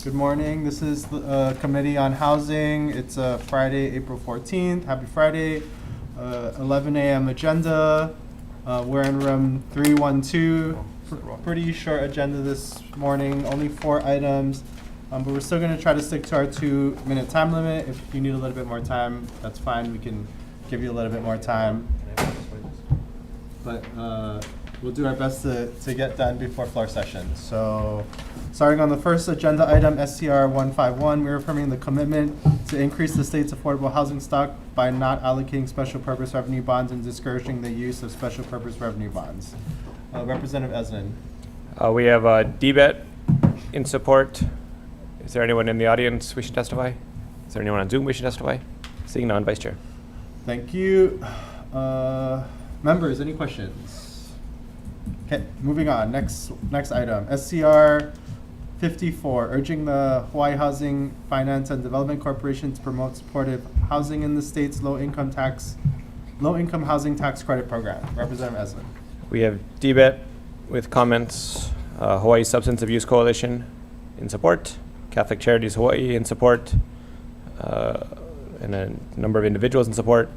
Good morning. This is the Committee on Housing. It's Friday, April 14th. Happy Friday. 11 a.m. agenda. We're in room 312. Pretty short agenda this morning. Only 4 items. But we're still going to try to stick to our 2-minute time limit. If you need a little bit more time, that's fine. We can give you a little bit more time. But we'll do our best to get done before floor session. So starting on the first agenda item, SCR 151, we're affirming the commitment to increase the state's affordable housing stock by not allocating special purpose revenue bonds and discouraging the use of special purpose revenue bonds. Representative Esnen. We have DBET in support. Is there anyone in the audience wishing to testify? Is there anyone on Zoom wishing to testify? Seeing none, Vice Chair. Thank you. Members, any questions? Okay, moving on. Next item, SCR 54, urging the Hawaii Housing Finance and Development Corporation to promote supportive housing in the state's low-income housing tax credit program. Representative Eslen. We have DBET with comments. Hawaii Substance Abuse Coalition in support. Catholic Charities Hawaii in support. And a number of individuals in support.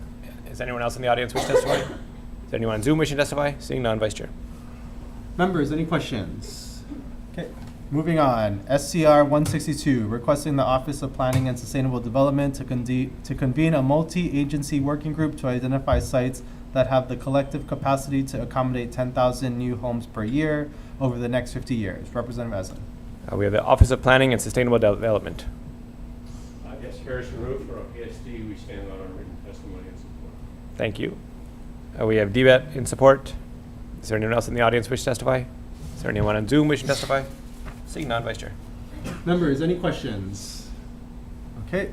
Is anyone else in the audience wish to testify? Is there anyone on Zoom wishing to testify? Seeing none, Vice Chair. Members, any questions? Okay, moving on. SCR 162, requesting the Office of Planning and Sustainable Development to convene a multi-agency working group to identify sites that have the collective capacity to accommodate 10,000 new homes per year over the next 50 years. Representative Essen. We have the Office of Planning and Sustainable Development. Yes, Harrison Root for HST. We stand on our written testimony and support. Thank you. We have DBET in support. Is there anyone else in the audience wish to testify? Is there anyone on Zoom wishing to testify? Seeing none, Vice Chair. Members, any questions? Okay,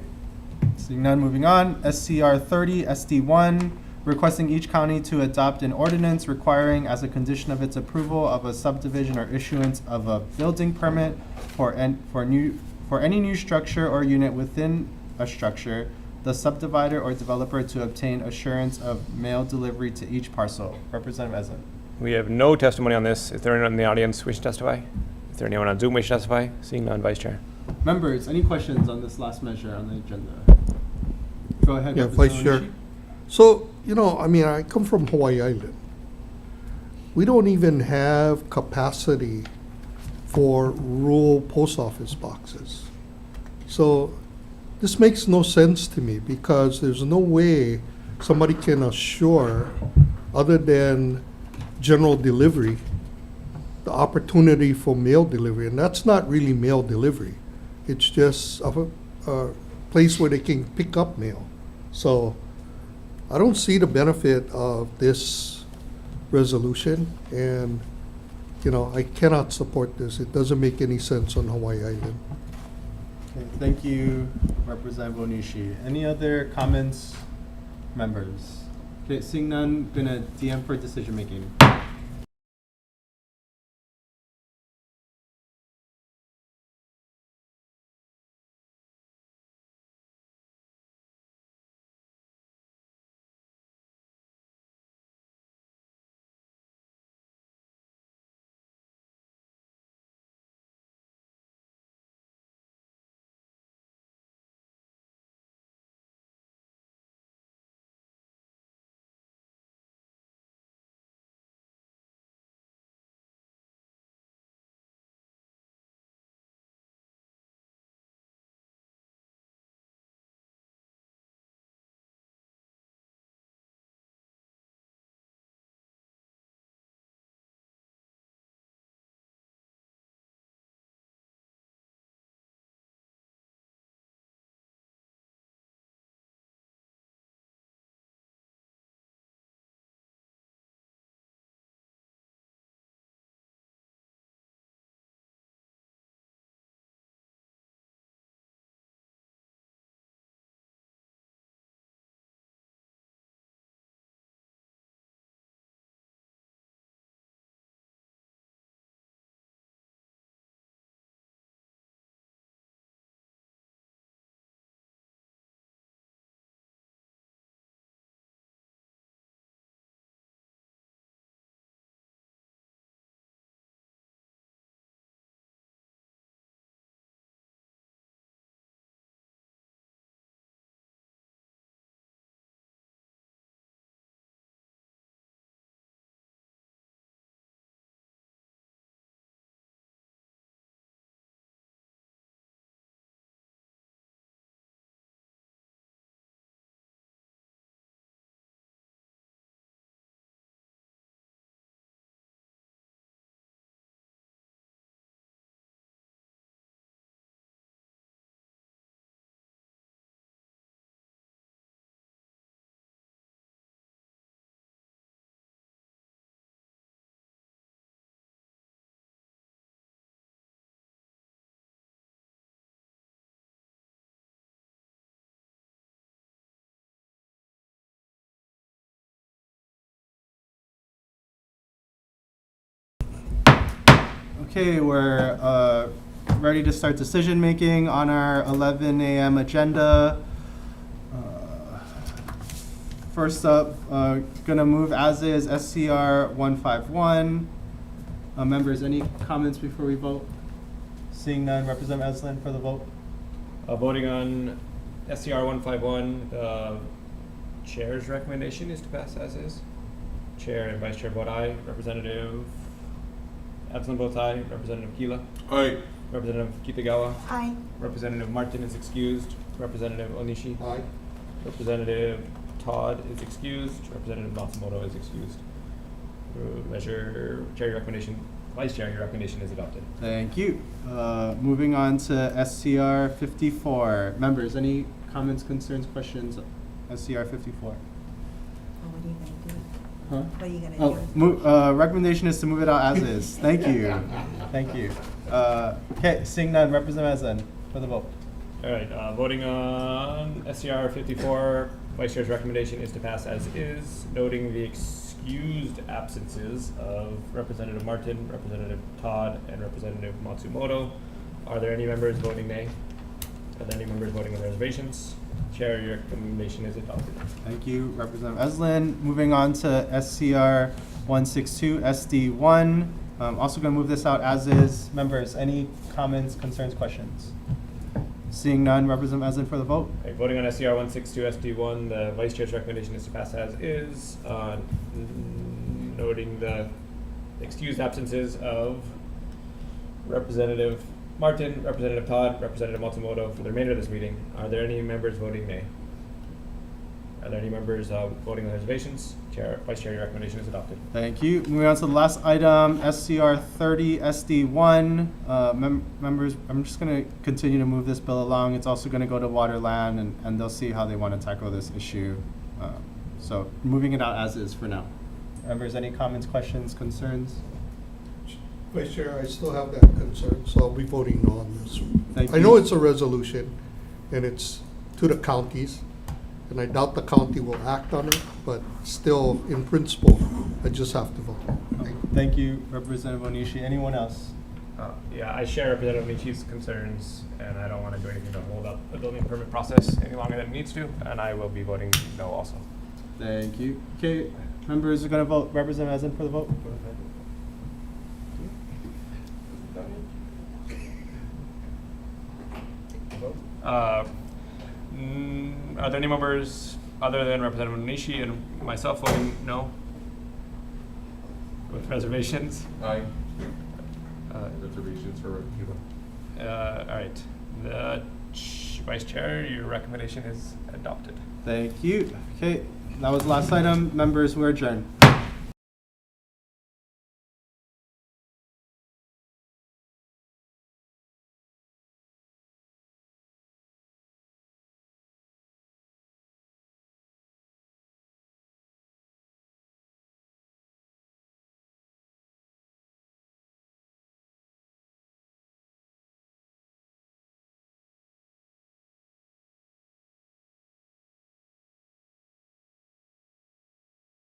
seeing none, moving on. SCR 30, SD1, requesting each county to adopt an ordinance requiring as a condition of its approval of a subdivision or issuance of a building permit for any new structure or unit within a structure, the subdivider or developer to obtain assurance of mail delivery to each parcel. Representative Ezen. We have no testimony on this. Is there anyone in the audience wishing to testify? Is there anyone on Zoom wishing to testify? Seeing none, Vice Chair. Members, any questions on this last measure on the agenda? Go ahead. Yeah, Vice Chair. So, I come from Hawaii Island. We don't even have capacity for rural post office boxes. So this makes no sense to me because there's no way somebody can assure, other than general delivery, the opportunity for mail delivery. And that's not really mail delivery. It's just a place where they can pick up mail. So I don't see the benefit of this resolution, and I cannot support this. It doesn't make any sense on Hawaii Island. Okay, thank you, Representative Onishi. Any other comments, members? Okay, seeing none, gonna DM for decision making. Okay, we're ready to start decision making on our 11 a.m. agenda. First up, gonna move as is SCR 151. Members, any comments before we vote? Seeing none, Representative Eslin for the vote. Voting on SCR 151, the chair's recommendation is to pass as is. Chair and vice chair vote aye. Representative Eslin votes aye. Representative Keela. Aye. Representative Kitagawa. Aye. Representative Martin is excused. Representative Onishi. Aye. Representative Todd is excused. Representative Matsumoto is excused. Measure chair, your recommendation. Vice chair, your recommendation is adopted. Thank you. Moving on to SCR 54. Members, any comments, concerns, questions? SCR 54. What are you gonna do? Huh? What are you gonna do? Recommendation is to move it out as is. Thank you. Thank you. Okay, seeing none, Representative Eslin for the vote. All right, voting on SCR 54, vice chair's recommendation is to pass as is, noting the excused absences of Representative Martin, Representative Todd, and Representative Matsumoto. Are there any members voting nay? Are there any members voting on reservations? Chair, your recommendation is adopted. Thank you, Representative Eslin. Moving on to SCR 162 SD1. Also going to move this out as is. Members, any comments, concerns, questions? Seeing none, Representative Eslin for the vote. Okay, voting on SCR 162 SD1, the vice chair's recommendation is to pass as is, noting the excused absences of Representative Martin, Representative Todd, Representative Matsumoto for the remainder of this meeting. Are there any members voting nay? Are there any members voting on reservations? Chair, vice chair, your recommendation is adopted. Thank you. Moving on to the last item, SCR 30 SD1. Members, I'm just going to continue to move this bill along. It's also going to go to Waterland, and they'll see how they want to tackle this issue. So moving it out as is for now. Members, any comments, questions, concerns? Vice Chair, I still have that concern, so I'll be voting no on this. Thank I know you. it's a resolution, and it's to the counties, and I doubt the county will act on it, but still, in principle, I just have to vote. Thank you, Representative Onishi. Anyone else? Yeah, I share Representative Michi's concerns, and I don't want to do anything to hold up the building permit process any longer than it needs to, and I will be voting no also. Thank you. Okay, members are going to vote. Representative Eslin for the vote. Are there any members other than Representative Nishi and myself voting no? With reservations? Aye. Reservations for Cuba. All right. The Vice Chair, your recommendation is adopted. Thank you. Okay, that was the last item. Members, we're adjourned.